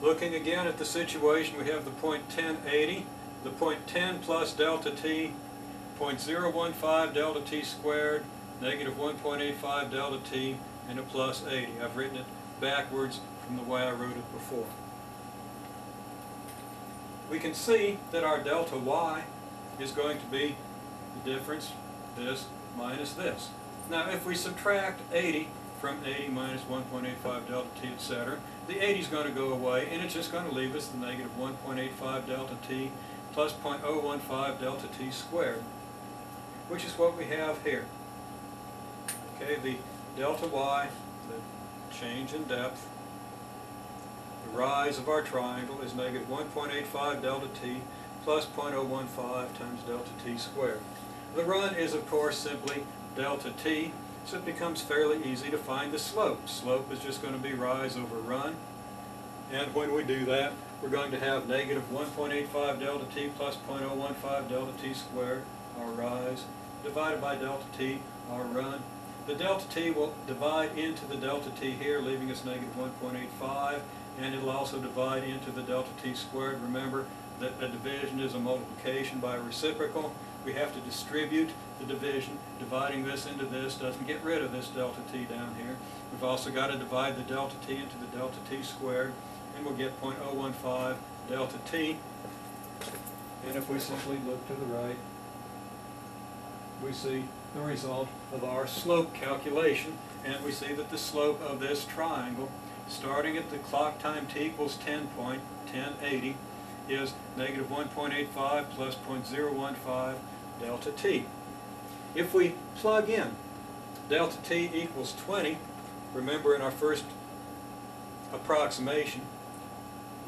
Looking again at the situation, we have the point 1080, the point 10 plus delta t, 0.015 delta t squared, negative 1.85 delta t, and a plus 80. I've written it backwards from the way I wrote it before. We can see that our delta y is going to be the difference, this minus this. Now if we subtract 80 from 80 minus 1.85 delta t, etc., the 80 is going to go away, and it's just going to leave us the negative 1.85 delta t plus 0.015 delta t squared, which is what we have here. Okay, the delta y, the change in depth, the rise of our triangle is negative 1.85 delta t plus 0.015 times delta t squared. The run is, of course, simply delta t, so it becomes fairly easy to find the slope. Slope is just going to be rise over run, and when we do that, we're going to have negative 1.85 delta t plus 0.015 delta t squared, our rise, divided by delta t, our run. The delta t will divide into the delta t here, leaving us negative 1.85, and it'll also divide into the delta t squared. Remember that a division is a multiplication by a reciprocal. We have to distribute the division. Dividing this into this doesn't get rid of this delta t down here. We've also got to divide the delta t into the delta t squared, and we'll get 0.015 delta t. And if we simply look to the right, we see the result of our slope calculation, and we see that the slope of this triangle, starting at the clock time t equals 10.1080, is negative 1.85 plus 0.015 delta t. If we plug in delta t equals 20, remember in our first approximation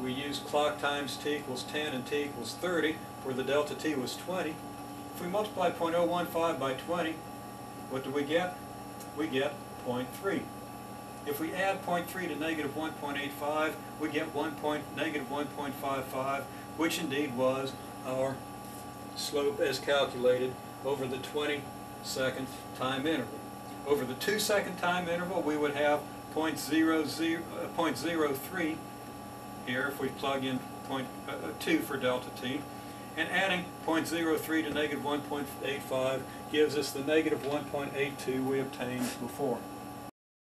we used clock times t equals 10 and t equals 30, where the delta t was 20. If we multiply 0.015 by 20, what do we get? We get 0.3. If we add 0.3 to negative 1.85, we get negative 1.55, which indeed was our slope as calculated over the 20-second time interval. Over the 2-second time interval, we would have 0.03 here if we plug in 0.2 for delta t. And adding 0.03 to negative 1.85 gives us the negative 1.82 we obtained before.